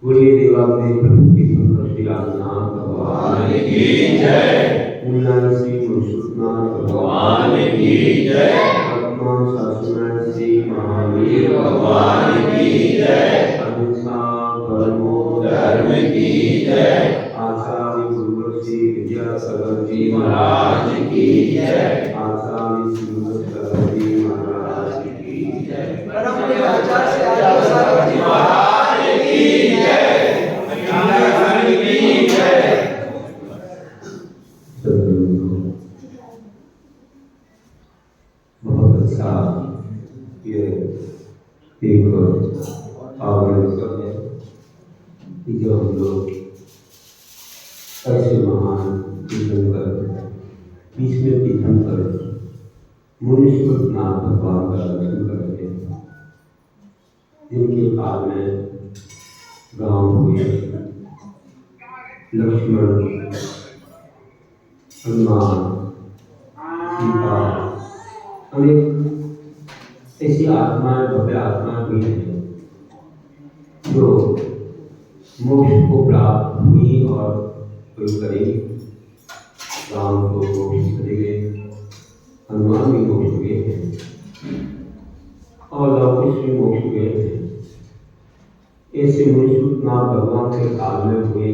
बोलिए देवादेव प्रभु श्री रामनाथ भगवान की जय। पूर्ण श्री मुरुषनाथ भगवान की जय। वर्तमान शासन श्री महावीर भगवान की जय। अहिंसा परमो धर्म की जय। आचार्य गुरु श्री विद्यासागर जी महाराज की जय। आचार्य श्री विद्यासागर जी महाराज की जय। बहुत अच्छा ये एक आयोजन है कि जो हम लोग ऐसे महान तीर्थंकर बीच में तीर्थंकर मुनीश्वरनाथ भगवान का दर्शन करते हैं, जिनके काल में गांव हुए लक्ष्मण, हनुमान, सीता, अनेक ऐसी आत्माएं, भव्य आत्माएं हुई हैं जो मोक्ष को प्राप्त हुई और कोई करे राम को मोक्ष चले गए, हनुमान भी मोक्ष गए हैं और लवकुश भी मोक्ष गए हैं। ऐसे मुनीश्वरनाथ भगवान के काल में हुए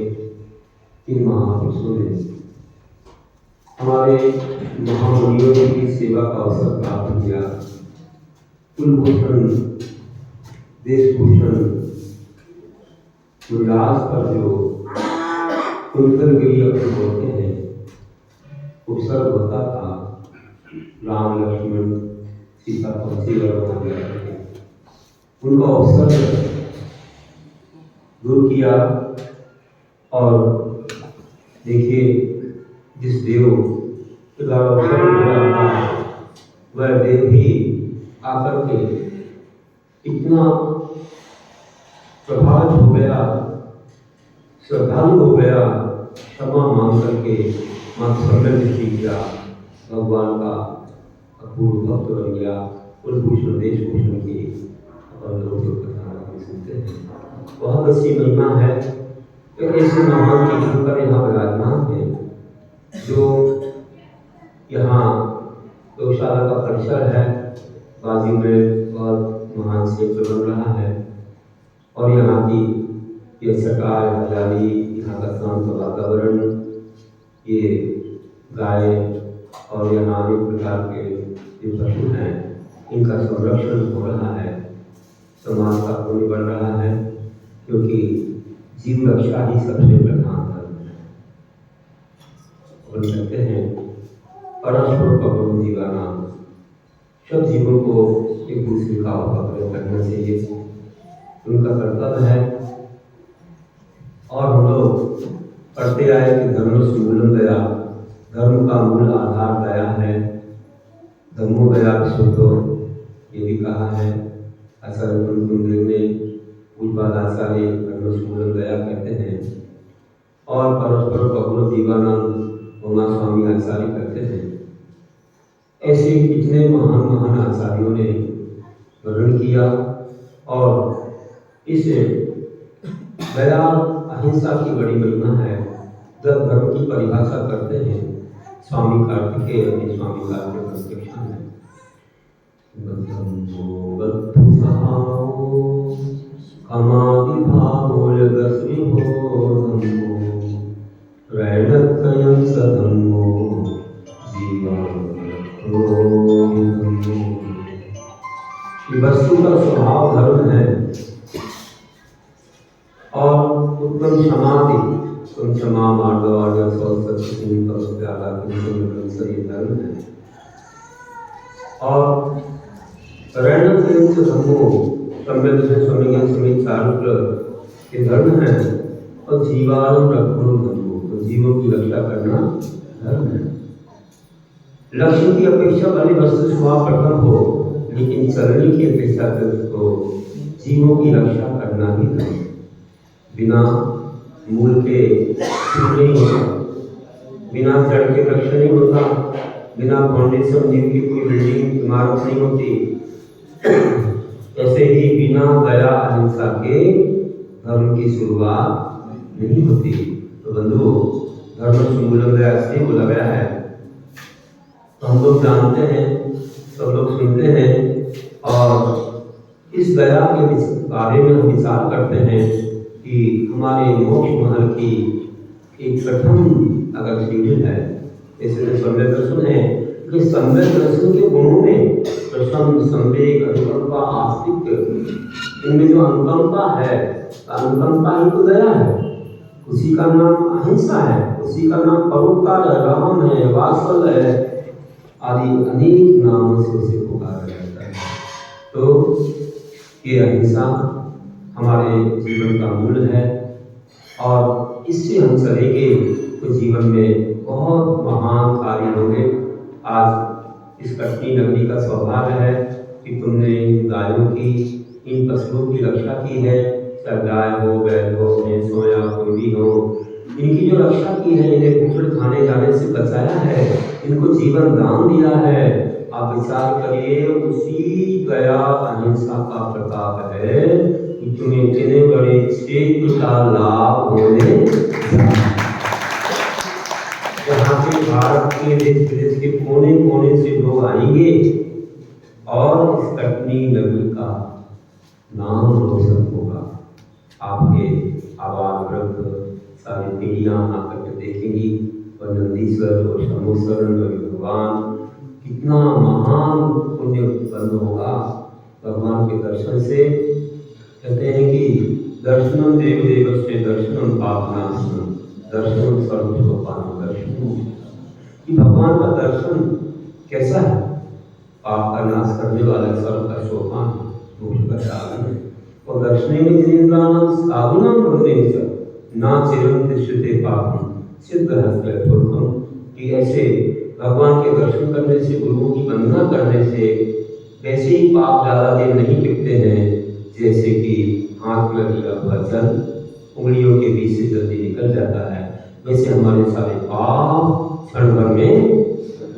इन महापुरुषों ने हमारे महामुनियों की सेवा का अवसर प्राप्त किया। कुलभूषण, देशभूषण, उल्लास पर जो कुंतलगिरी अपने होते हैं, उपसर्ग होता था राम लक्ष्मण सीता पक्षी उनका अवसर दूर किया। और देखिए, जिस देव का अवसर मिला वह देव ही आकर के इतना प्रभावित हो गया, श्रद्धालु हो गया, क्षमा मांग करके मात्सर्य सीख गया, भगवान का अपूर्व भक्त बन गया। कुलभूषण, देशभूषण की अपन लोग सुनते हैं, बहुत अच्छी महिमा है। तो ऐसे महान तीर्थंकर यहाँ विराजमान है जो यहाँ गौशाला का परिसर है, बाजू में बहुत महान क्षेत्र बन रहा है और यहाँ की ये सरकार, हरियाली, यहाँ का शांत वातावरण, ये गाय और यहाँ अनेक प्रकार के जो पशु हैं इनका संरक्षण हो रहा है, समाज का पुण्य बन रहा है, क्योंकि जीव रक्षा ही सबसे प्रधान धर्म है। और कहते हैं परस्पर पकड़ो जीवाना, सब जीवों को एक दूसरे का उपकार करना चाहिए, उनका कर्तव्य है। और हम लोग पढ़ते आए कि धर्म से मूलम दया, धर्म का मूल आधार दया है। धर्मो दया विशुद्धो, ये भी कहा है आचार्य कुंदेव ने, पूज्यपाद आचार्य धर्म से मूलम दया कहते हैं। और परस्पर पकड़ो जीवानंद उमा स्वामी आचार्य कहते हैं। ऐसे कितने महान महान आचार्यों ने वर्णन किया और इस दया अहिंसा की बड़ी महिमा है। जब धर्म की परिभाषा करते हैं स्वामी कार्तिकेय अपने स्वामी कार्तिक प्रत्यक्षण है, वस्तु का स्वभाव धर्म है और उत्तम समाधि, तुम क्षमा मार्गवार्ग धर्म है। और के धर्म है और जीवान रखो धर्मो, तो जीवों की रक्षा करना धर्म है। लक्ष्य की अपेक्षा वाली वस्तु स्वभाव प्रकट हो, लेकिन चलने की अपेक्षा को जीवों की रक्षा करना ही धर्म। बिना मूल के नहीं होता। बिना जड़ के वृक्ष नहीं होता, बिना फाउंडेशन नींव की कोई बिल्डिंग इमारत नहीं होती। ऐसे ही बिना दया अहिंसा के धर्म की शुरुआत नहीं होती। तो बंधु, धर्म मूलम दया से बोला गया है। तो हम लोग जानते हैं, सब लोग सुनते हैं, और इस दया के बारे में हम विचार करते हैं कि हमारे मोक्ष महल की एक प्रथम अगर सीढ़ी है, ऐसे तो सम्यक दर्शन है कि सम्यक दर्शन के गुणों में प्रसन्न, संवेग, अनुकंपा, आस्तिक, इनमें जो अनुकंपा है, अनुकंपा ही तो दया है, उसी का नाम अहिंसा है, उसी का नाम परोपकार है, राम है, वात्सल्य है, आदि अनेक नामों से उसे पुकारा जाता है। तो ये अहिंसा हमारे जीवन का मूल है, और इससे हम चलेंगे तो जीवन में बहुत महान कार्य होंगे। आज इस कटनी नगरी का सौभाग्य है कि तुमने गायों की, इन पशुओं की रक्षा की है, चाहे गाय हो, बैल हो, भैंस हो या कोई भी हो, इनकी जो रक्षा की है, इन्हें कुचड़ खाने जाने से बचाया है, इनको जीवन दान दिया है। आप विचार करिए, उसी दया अहिंसा का प्रताप है कि तुम्हें इतने बड़े क्षेत्र का लाभ होने, जहाँ पे भारत के देश विदेश के कोने कोने से लोग आएंगे और इस कटनी नगरी का नाम रोशन होगा। आपके आवाज वृद्ध सारी पीढ़ियाँ आकर के देखेंगी, और नंदीश्वर और शंभुश्वर भगवान कितना महान पुण्य उत्पन्न होगा भगवान के दर्शन से। कहते हैं कि दर्शनम देव देवस्य दर्शनम पापनाशनम दर्शनम सर्वसोपान दर्शनम, कि भगवान का दर्शन कैसा है? पाप का नाश करने वाला सर्व का सोपान, मोक्ष का साधन है। और दर्शने में जिनेन्द्राणाम साधुनाम भगवान च ना चिरं तिष्ठते पापम सिद्ध हस्तम, कि ऐसे भगवान के दर्शन करने से, गुरुओं की वंदना करने से वैसे ही पाप ज़्यादा देर नहीं टिकते हैं, जैसे कि हाथ में लिया हुआ जल उंगलियों के बीच से जल्दी निकल जाता है, वैसे हमारे सारे पाप क्षण भर में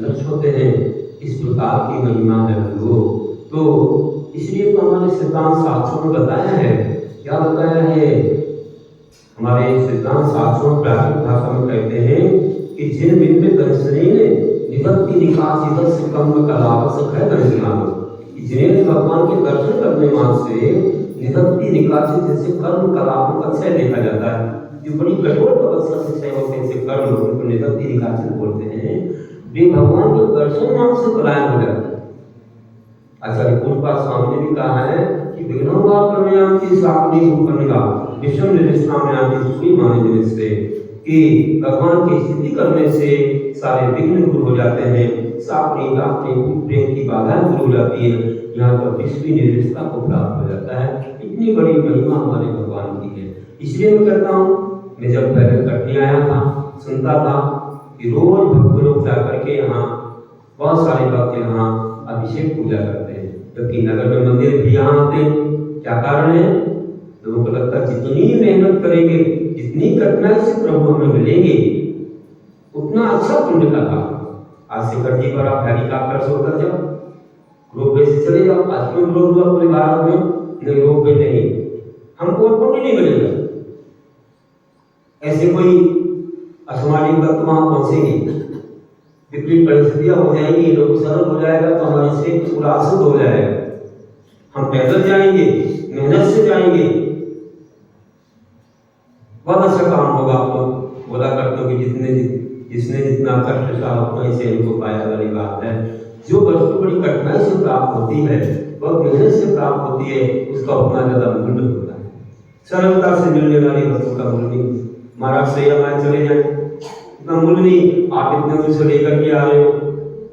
नष्ट होते हैं। इस प्रकार की महिमा है बंधुओं। तो इसलिए तो हमारे सिद्धांत शास्त्रों में बताया है, क्या बताया है? हमारे सिद्धांत शास्त्रों प्राकृत भाषा में कहते हैं कि जिन बिन में दर्शनीय निवृत्ति निकास इधर से कर्म का लाभ है दर्शनालो, जिन्हें भगवान के दर्शन करने मात्र से निवृत्ति निकास जैसे कर्म कलापों का क्षय देखा जाता है। जो बड़ी कठोर तपस्या से क्षय होते हैं, जैसे कर्म उनको निवृत्ति निकास बोलते हैं, वे भगवान के दर्शन मात्र से पलायन हो जाते हैं। आचार्य पूर्णपाद स्वामी ने भी कहा है कि विघ्नोगा प्रमेयांति सापनी उपनिगा विश्व निर्दिष्टाम्यांति सुखी माने जिनसे, कि भगवान की स्थिति करने से सारे विघ्न दूर हो जाते हैं, सापनी प्रेम की बाधा दूर हो जाती है, यहाँ पर विश्व निर्दिष्टता को प्राप्त हो जाता है। इतनी बड़ी महिमा हमारे भगवान की है। इसलिए मैं कहता हूँ, मैं जब पहले कटनी आया था, सुनता था कि रोज भक्त लोग जाकर के यहाँ, बहुत सारे भक्त यहाँ अभिषेक पूजा करते हैं, क्योंकि नगर में मंदिर भी यहाँ आते हैं। क्या कारण है? लोगों को लगता है जितनी मेहनत करेंगे, जितनी कठिनाई से प्रभु हमें मिलेंगे, उतना अच्छा पुण्य का काम। आज से कर्जी पर आप हेलीकॉप्टर से उतर जाओ, रोपवे से चले जाओ, आज क्यों विरोध हुआ पूरे भारत में? नहीं, रोपवे नहीं, हमको पुण्य नहीं मिलेगा। ऐसे कोई असामाजिक तत्व वहां पहुंचेंगे, विपरीत परिस्थितियां हो जाएंगी, लोग सरल हो जाएगा, तो हमारे से पूरा अशुद्ध हो जाएगा। हम पैदल जाएंगे, मेहनत से जाएंगे, बहुत अच्छा काम होगा। आप लोग बोला करते हो कि जिसने जितना कष्ट सहा उतना ही से इनको पाया वाली बात है। जो वस्तु बड़ी कठिनाई से प्राप्त होती है, बहुत मेहनत से प्राप्त होती है, उसका उतना ज्यादा मूल्य होता है। सरलता से मिलने वाली वस्तु का मूल्य नहीं। महाराज से हमारे चले जाए, इतना मूल्य नहीं। आप इतने दूर से लेकर के आ रहे हो,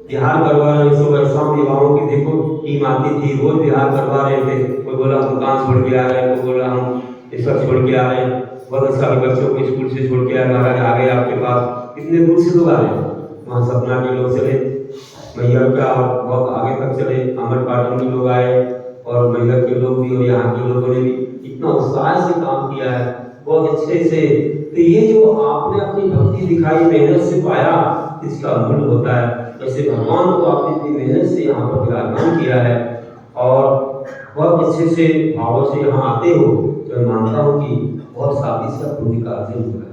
बिहार करवा रहे हो, वैसा विवाहों की देखो टीम आती थी, रोज बिहार करवा रहे थे। कोई बोला दुकान छोड़ के आ रहे हैं, कोई बोला हम ये सब छोड़ के आ रहे हैं, बहुत अच्छा बच्चों को स्कूल से छोड़ के आए, महाराज आ गए आपके पास। इतने दूर से लोग आ रहे हैं, वहाँ सपना के लोग चले, मैहर का बहुत आगे तक चले, अमरपाटन के लोग आए, और मैहर के लोग भी और यहाँ के लोगों ने भी इतना उत्साह से काम किया है, बहुत अच्छे से तो ये जो आपने अपनी भक्ति दिखाई, मेहनत से पाया, इसका मूल्य होता है। वैसे भगवान को आपने इतनी मेहनत से यहाँ पर विराजमान किया है और बहुत अच्छे से भावों से यहाँ आते हो, तो मैं मानता हूँ कि बहुत साथी से पुण्य का अर्जन हुआ है।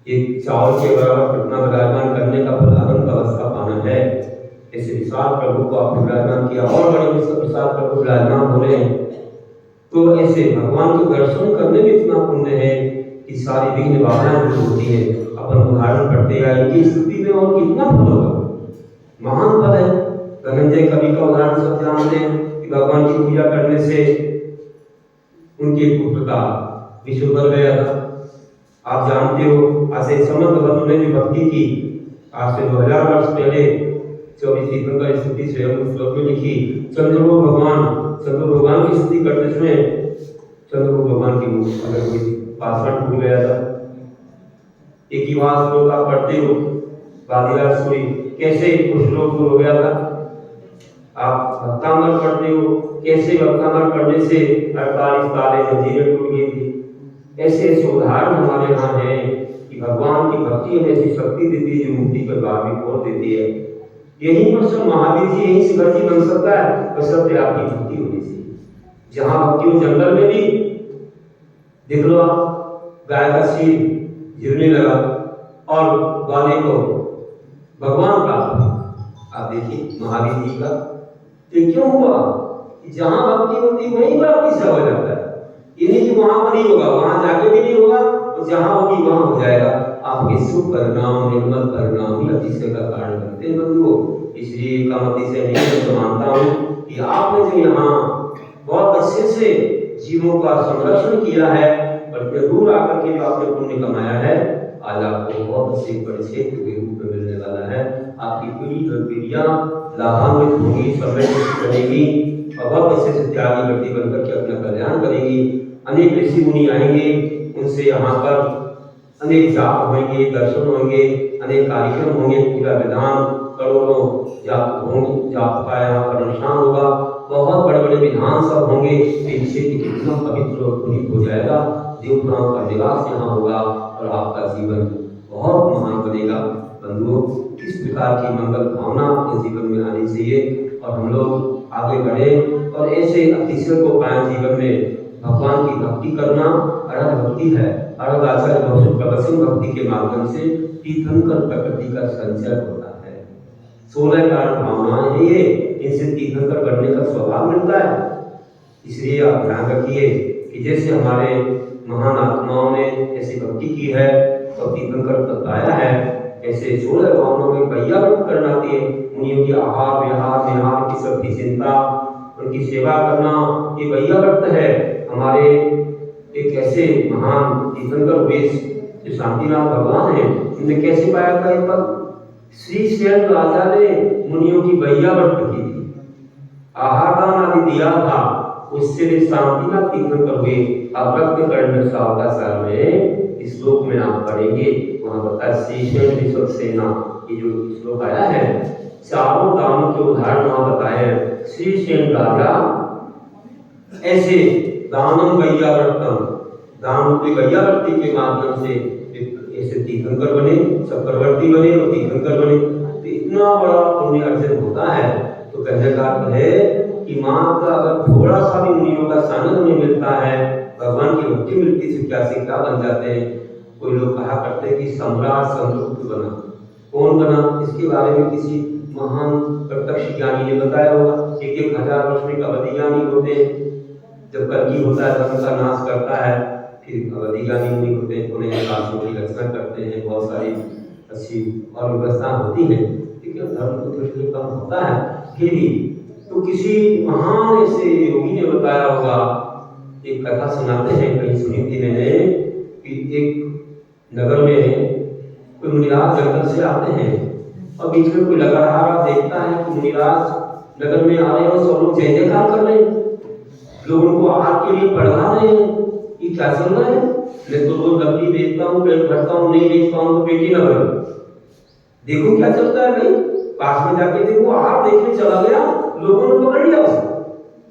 एक चावल के बराबर कितना विराजमान करने का फल अनंत अवस्था पाना है। ऐसे विशाल प्रभु को आपने विराजमान किया और बड़े विशाल प्रभु विराजमान हो रहे हैं, तो ऐसे भगवान के दर्शन करने में इतना पुण्य है कि सारी विघ्न बाधाएं दूर होती है। अपन उदाहरण पढ़ते हैं इनकी स्थिति में और कितना फल होगा, महान फल है। धनंजय कवि का उदाहरण सब जानते हैं कि भगवान की पूजा करने से उनके पुत्र का विश्व बदल गया था। आप जानते हो, आज से समस्त वस्तु ने जो भक्ति की, आज से 2000 वर्ष पहले 24 तीर्थंकर स्तुति स्वयं श्लोक में लिखी। चंद्रबाबू भगवान की स्तुति करते समय चंद्रबाबू भगवान की अगर कोई पासवर्ड भूल गया था, एक ही बात श्लोक आप पढ़ते हो, बादीराज सूरी कैसे उस श्लोक को हो गया था। आप भक्तांबर पढ़ते हो, कैसे भक्तांबर पढ़ने से 48 ताले जंजीरें टूट गई थी। ऐसे ऐसे उदाहरण हमारे यहाँ हैं कि भगवान की भक्ति हमें ऐसी शक्ति देती है जो मुक्ति के द्वार भी खोल देती है। यही पर सब महावीर जी, यही शिखर जी बन सकता है, बस सब आपकी भक्ति होनी चाहिए। जहाँ भक्ति हो, जंगल में भी देख लो आप, गाय का सिर गिरने लगा और ग्वाले को भगवान प्राप्त। आप देखिए महावीर जी का ये क्यों हुआ कि जहाँ भक्ति होती वहीं पर दिशा हो जाता है। ये नहीं कि वहां पर नहीं होगा, वहां जाके भी नहीं होगा, तो जहां होगी वहां हो जाएगा। आपके शुभ परिणाम, निर्मल परिणाम ही अतिशय का कारण बनते हैं बंधुओं। इसलिए कामती से नहीं तो मानता हूँ कि आपने जो यहाँ बहुत अच्छे से जीवों का संरक्षण किया है और जरूर आकर के जो आपने पुण्य कमाया है, आज आपको बहुत अच्छे बड़े क्षेत्र के रूप में मिलने वाला है। आपकी पीढ़ी दर पीढ़ियां लाभान्वित होगी, समृद्ध बनेगी और बहुत अच्छे से त्यागी व्यक्ति बनकर के अपना कल्याण करेगी। अनेक ऋषि मुनि आएंगे, उनसे यहाँ पर अनेक जाप होंगे, दर्शन होंगे, अनेक कार्यक्रम होंगे, पूजा विधान, करोड़ों जाप होंगे, जाप का यहाँ पर अनुष्ठान होगा, बहुत बड़े बड़े विधान सब होंगे। इससे कितना पवित्र और पुनीत हो जाएगा, देवताओं का निवास यहाँ होगा और आपका जीवन बहुत महान बनेगा। बंधुओं, इस प्रकार की मंगल भावना अपने जीवन में आनी चाहिए और हम लोग आगे बढ़े और ऐसे अतिशय को पाए जीवन में। भगवान की भक्ति करना अरहत भक्ति है। अरहत आचार्य प्रवचन भक्ति के माध्यम से तीर्थंकर प्रकृति का संचय होता है। 16 कारण भावनाएं हैं ये, इनसे तीर्थंकर बनने का स्वभाव मिलता है। इसलिए आप ध्यान रखिए कि जैसे हमारे महान आत्माओं ने ऐसी भक्ति की है और तीर्थंकर बताया है, ऐसे 16 भावनाओं में वैयावृत्त करना चाहिए। मुनियों की आहार विहार निहार की सबकी चिंता, उनकी सेवा करना, ये वैयावृत्त है। हमारे एक ऐसे महान तीर्थंकर हुए जो शांतिनाथ भगवान है, उन्होंने कैसे पाया था ये पद? श्री शैल राजा ने मुनियों की वैयावृत्त की थी, आहार दान आदि दिया था, उससे शांतिनाथ तीर्थंकर हुए। अव्यक्त कर्ण सावकाचार में इस श्लोक में आप पढ़ेंगे, वहां बताया श्री शैल विश्व सेना, ये जो श्लोक आया है, चारों दानों के उदाहरण वहां बताए हैं। श्री शैल राजा ऐसे दानम वैयावर्तम, दान रूपी वैयावर्ती के माध्यम से ऐसे तीर्थंकर बने, चक्रवर्ती बने और तीर्थंकर बने। तो इतना बड़ा पुण्य अर्जन होता है। तो कहने का अर्थ है कि मात्र अगर थोड़ा सा भी मुनियों का सानिध्य उन्हें मिलता है, भगवान की भक्ति मिलती है, क्या से क्या बन जाते हैं। कोई लोग कहा करते हैं कि सम्राट संतुष्ट बना। कौन बना? इसके बारे में किसी महान प्रत्यक्ष ज्ञानी ने बताया होगा। 1000 वर्ष में अवधि ज्ञानी होते हैं, जब कलगी होता है धर्म का नाश करता है, फिर अवधि ज्ञानी मुनि होते हैं, उन्हें शास्त्रों की रचना करते हैं, बहुत सारी अच्छी और व्यवस्था होती है। ठीक है, धर्म को थोड़ी कम होता है फिर भी। तो किसी महान ऐसे योगी ने बताया होगा, एक कथा सुनाते हैं, कहीं सुनी थी मैंने, कि एक नगर में कोई मुनिराज जंगल से आते हैं और बीच में कोई लगा रहा देखता है कि मुनिराज नगर में आ रहे हैं और सब लोग जय जयकार कर रहे हैं, लोग उनको आहार के लिए पढ़ा रहे हैं। ये क्या चल रहा है? मैं तो रोज लकड़ी बेचता हूँ, पेट भरता हूँ, नहीं बेच पाऊँ तो पेटी न भरे। देखो क्या चलता है भाई, पास में जाके देखो, आहार देखने चला गया, लोगों ने पकड़ लिया उसे,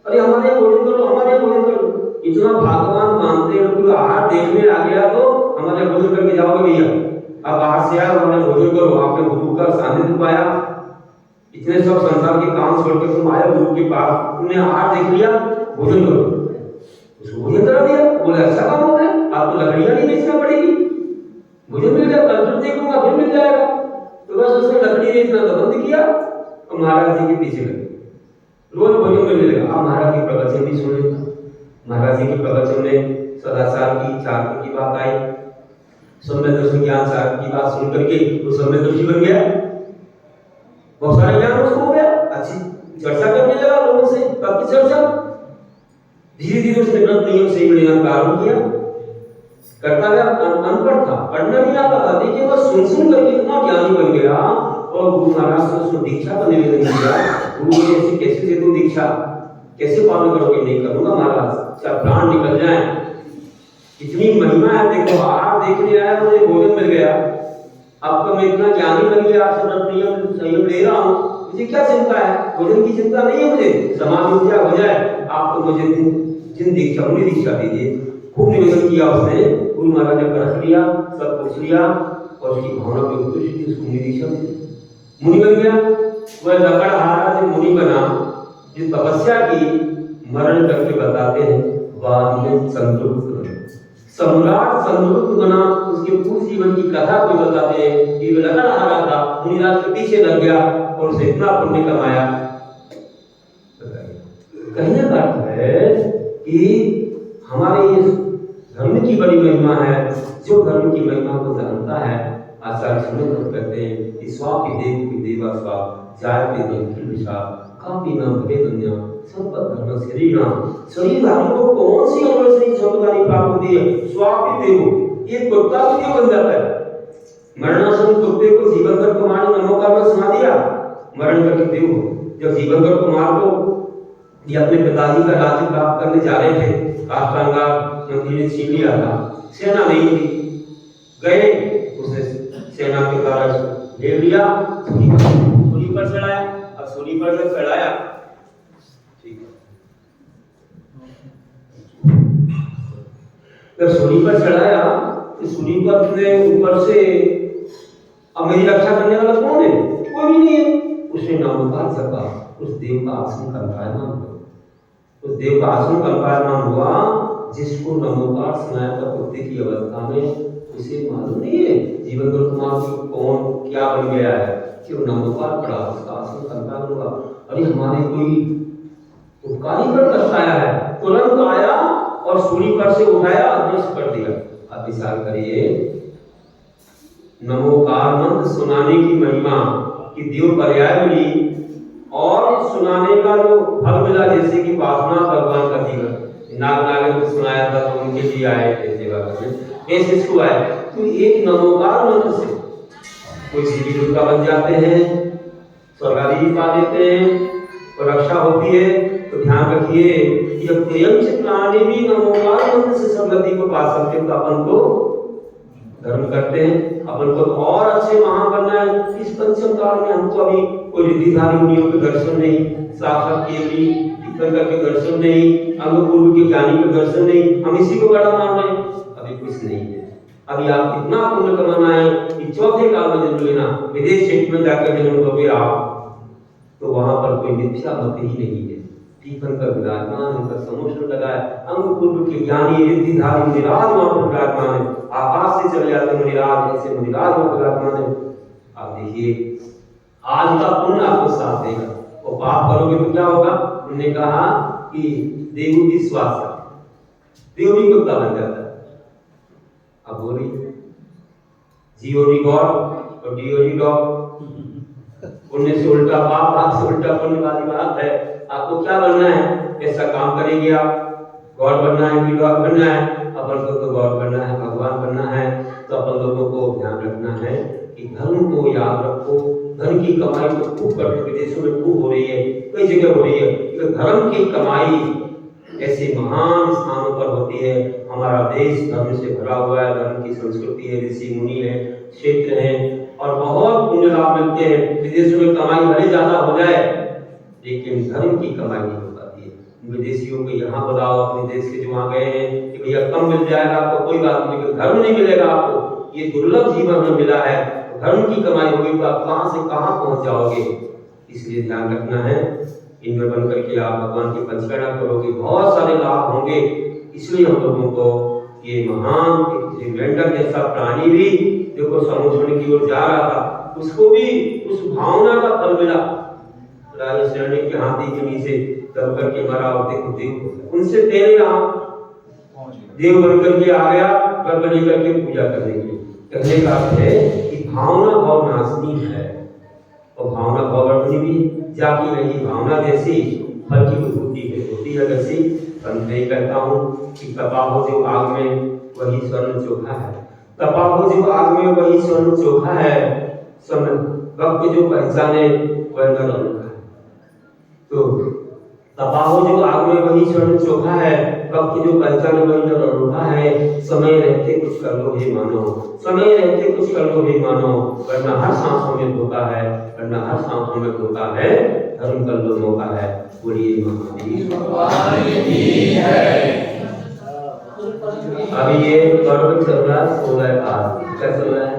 अरे हमारे भोजन करो, हमारे भोजन करो। इतना भाग्यवान मानते हैं कोई आहार देखने आ गया तो हमारे भोजन करके जाओगे भैया, अब बाहर से आए हमारे भोजन करो, आपने गुरु का सानिध्य पाया, इतने सब संसार के काम छोड़ के तुम आए गुरु के पास, तुमने आहार देख लिया, भोजन करो, उसको भोजन करा दिया, बोले अच्छा काम हो गया, आपको लकड़ियां नहीं बेचना पड़ेगी, भोजन मिल गया, कल फिर देखूंगा फिर मिल जाएगा। तो बस उसने लकड़ी बेचना तो बंद किया और महाराज जी के पीछे लगे, रोज भोजन मिलने लगा। अब महाराज के प्रवचन भी सुन लेता, महाराज जी के प्रवचन में सदाचार की चार की बात आई, सम्यक दर्शन ज्ञान चार की बात सुन करके वो सम्यक दर्शी बन गया, बहुत सारा ज्ञान उसको हो गया, अच्छी चर्चा करने लगा लोगों से, काफी चर्चा, धीरे धीरे उसने ग्रंथ नियम से प्रारंभ किया, करता गया, अनपढ़ था, पढ़ना नहीं आता था, लेकिन वो सुन करके इतना ज्ञानी बन गया और गुरु महाराज से उसको दीक्षा का निवेदन किया, गुरु ने ऐसे कैसे दे दूं दीक्षा, कैसे पालन करोगे, नहीं करूंगा महाराज, चाहे प्राण निकल जाए, इतनी महिमा है, देखो आहार देखने आया मुझे भोजन मिल गया, अब तो मैं इतना ज्ञानी बन गया, आपसे नियम संयम ले रहा हूँ, मुझे क्या चिंता है, भोजन की चिंता नहीं है मुझे, समाधि क्या हो जाए, आप तो मुझे जिन दीक्षा मुनि दीक्षा दीजिए। खूब निवेदन किया उसने, गुरु महाराज ने परख लिया, सब पूछ लिया और उसकी भावना पे उत्कृष्ट थी, उसको मुनि दीक्षा दी, मुनि बन गया। वह लकड़हारा से मुनि बना, जिस तपस्या की मरण करके बताते हैं, बाद में चंद्रगुप्त बना, सम्राट चंद्रगुप्त बना, उसके पूर्ण जीवन की कथा को बताते हैं कि वह लकड़हारा था, मुनिराज के पीछे लग गया और उसे इतना पुण्य कमाया। कहने का अर्थ है कि हमारे इस धर्म की बड़ी महिमा है, जो धर्म की महिमा को जानता है, आचार्य सुमेध कहते हैं कि स्वापि देव की देवा स्वाप जायते देव विशाल कापी नाम भेदन्या संपत धर्म शरीर शरीरधारी को कौन सी अवश्य संपदानी प्राप्त होती है, स्वापि देव, ये कुत्ता भी देव बन जाता है, मरणासन कुत्ते को जीवन भर को मारने का मौका में सुना दिया, मरण करके देव, जब जीवन भर को मार को ये अपने पिताजी का राज्य प्राप्त करने जा रहे थे, काष्ठांगा मंत्री ने छीन लिया था, सेना नहीं थी, गए, उसने सेना के द्वारा घेर लिया, सूली पर चढ़ाया, अब सूली पर जब चढ़ाया, ठीक है, जब सूली पर चढ़ाया तो सूली पर अपने ऊपर से अब मेरी रक्षा करने वाला कौन है, कोई भी नहीं है, उसने नामोकार जपा, उस देव का आसन कंपायमान हुआ, उस देव का आसन कंपायमान हुआ, जिसको नमोकार सुनाया था कुत्ते की अवस्था में, उसे मालूम नहीं है जीवन भर कुमार को कौन क्या बन गया है कि वो नमोकार पड़ा, उसका आसन कंपायमान हुआ। अरे हमारे कोई उपकारी पर कष्ट आया है, तुरंत आया और सूली पर से उठाया, अदृश्य कर दिया। आप विचार करिए, नमोकार मंत्र सुनाने की महिमा की देव पर्याय मिली और सुनाने का जो फल मिला, जैसे कि वासना भगवान का जीवन नाग नागन को सुनाया था तो उनके लिए आए थे सेवा करने, ऐसे इसको आए, तो एक नमोकार मंत्र से कोई जीवी दुर्गा बन जाते हैं, स्वर्गादि पा देते हैं और रक्षा होती है। तो ध्यान रखिए कि जब प्रियंच प्राणी भी नमोकार मंत्र से सदगति को पा सकते हैं, तो अपन को धर्म करते हैं, अपन को और अच्छे महान बनना है। इस पंचम काल में हमको अभी कोई रिद्धिधारी मुनियों के दर्शन नहीं, साक्षात केवली तीर्थंकर के दर्शन नहीं, अंगपूर्व के ज्ञानी के दर्शन नहीं, हम इसी को बड़ा मान रहे हैं, अभी कुछ नहीं है। अभी आप इतना पुण्य कमाना है कि चौथे काल में जन्म लेना, विदेश क्षेत्र में जाकर जन्म लोगे आप, तो वहां पर कोई मिथ्या मत ही नहीं है। तीर्थंकर विराजमान, उनका समुद्र लगा है, अंगपूर्व के ज्ञानी रिद्धिधारी मुनिराज वहां पर विराजमान है, आकाश से चले जाते मुनिराज, ऐसे मुनिराज वहां विराजमान है। आप देखिए आज का पुण्य आपको साथ देगा, और पाप करोगे तो क्या होगा। उन्होंने कहा कि देव विश्वास, देव भी कुत्ता बन जाता है। अब बोलिए जीओडी गॉड और डीओडी डॉग, पुण्य से उल्टा पाप, पाप से उल्टा पुण्य वाली बात है। आपको क्या बनना है, ऐसा काम करेंगे आप, गॉड बनना है कि डॉग बनना है। अपन को तो गॉड बनना है, भगवान बनना है। तो अपन लोगों को ध्यान रखना है कि धर्म को याद रखो। धर्म की कमाई तो खूब कर विदेशों में खूब हो रही है, कई जगह हो रही है, तो धर्म की कमाई ऐसे महान स्थानों पर होती है। हमारा देश धर्म से भरा हुआ है, धर्म की संस्कृति है, ऋषि मुनि है, क्षेत्र है और बहुत पुण्य लाभ मिलते हैं। विदेशों में कमाई भले ज्यादा हो जाए, लेकिन धर्म की कमाई नहीं हो पाती है। विदेशियों को यहाँ बुलाओ, अपने देश के जो वहाँ गए हैं कि भैया कम मिल जाएगा आपको, कोई बात नहीं, लेकिन धर्म नहीं मिलेगा आपको, ये दुर्लभ जीवन में मिला है, धर्म की कमाई होगी तो आप कहाँ से कहाँ पहुँच जाओगे। इसलिए ध्यान रखना है, इनमें बन करके आप भगवान की पंचकर्णा करोगे, बहुत सारे लाभ होंगे। इसलिए हम लोगों को ये महान मेंढक जैसा प्राणी भी देखो समुद्र की ओर जा रहा था, उसको भी उस भावना का फल मिला। राजा शरण के हाथी के नीचे दब करके मरा और देखो देखो उनसे तेरे यहाँ देव बनकर के आ गया, गर्भ लेकर के पूजा करने के लिए। कहने का अर्थ है कि भावना भावनाशनी है और भावना भाववर्धनी भी, जाकी रही भावना जैसी फल की विभूति होती है वैसी। पंत नहीं कहता हूँ कि तपा हो जो आग में वही स्वर्ण चोखा है, तपा हो जो आग में वही स्वर्ण चोखा है, स्वर्ण वक्त जो पहचाने वह नर अनोखा है। तो तपा हो जो आग में वही स्वर्ण चोखा है, वक्त जो पहचाने वही नर अनोखा है। समय रहते कुछ कर लो हे मानो, समय रहते कुछ कर लो हे मानो, वरना हर सांसों में धोखा है, वरना हर सांसों में धोखा है, धर्म कर लो मौका है। बोलिए महादेव। अभी ये पर्व चल रहा है 16 का, क्या चल रहा है?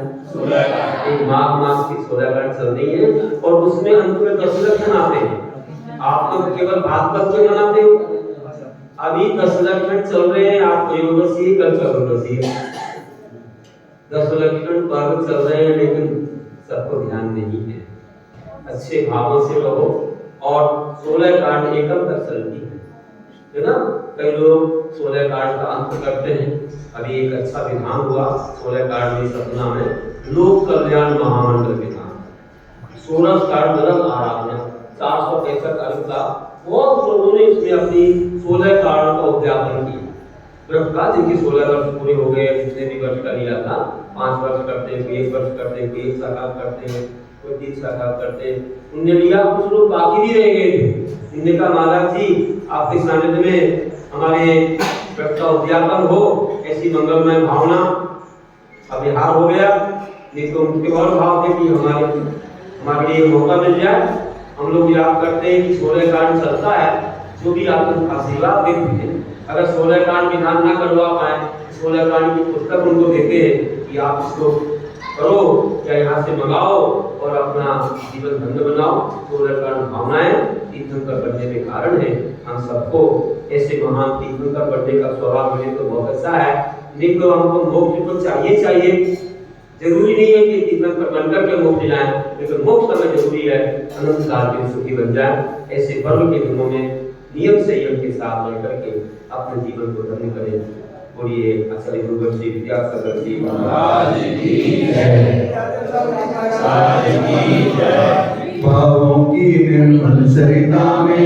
एक माघ मास की 16 का चल रही है और उसमें अंत में 10 लक्षण आते हैं। आप तो केवल भागवत के मनाते हो, अभी 10 लक्षण चल रहे हैं। आप त्रयोदशी कल चतुर्दशी, 10 लक्षण पर्व चल रहे हैं, लेकिन सबको ध्यान नहीं है। अच्छे भावों से रहो और 16 कांड एकम तक चलती है ना। कई लोग 16 कांड का अंत करते हैं। अभी एक अच्छा विधान हुआ 16 कांड में सतना में लोक कल्याण महामंडल विधान, 16 कांड मतलब आराधना 465 कांड का। बहुत लोगों ने इसमें अपनी 16 कांड का उद्यापन किया। ब्रह्मा जिनके 16 वर्ष पूरे हो गए, जितने भी वर्ष का लिया था, 5 वर्ष करते हैं, कोई 1 वर्ष करते हैं, कोई 1 शाखा करते हैं, कोई 3 शाखा करते हैं, उनने लिया। कुछ लोग बाकी भी रह गए थे। इनने कहा महाराज जी आपके सानिध्य में हमारे व्रत का उद्यापन हो, ऐसी मंगलमय भावना। अब हार हो गया, नहीं तो उनके और भाव थे कि हमारे लिए मौका मिल जाए। हम लोग याद करते हैं कि 16 कांड चलता है, जो भी आपको आशीर्वाद देते हैं, अगर 16 कांड विधान ना करवा पाए, 16 कांड की पुस्तक उनको देते हैं कि आप इसको करो या यहाँ से मंगाओ और अपना जीवन धन्य बनाओ। 16 कांड भावनाएं तीर्थंकर बनने में कारण है। हम सबको ऐसे महान तीर्थंकर बनने का स्वभाव मिले तो बहुत अच्छा है। नहीं तो हमको मोक्ष तो चाहिए। जरूरी नहीं है कि तीर्थंकर बनकर के मोक्ष दिलाएं, लेकिन मोक्ष हमें जरूरी है, अनंत काल के सुखी बन जाए। ऐसे पर्व के दिनों में नियम संयम के साथ रहकर के अपने जीवन को धन्य करें। बोलिए आचार्य गुरुवर श्री विद्यासागर जी महाराज की जय। भावों की निर्मल सरिता में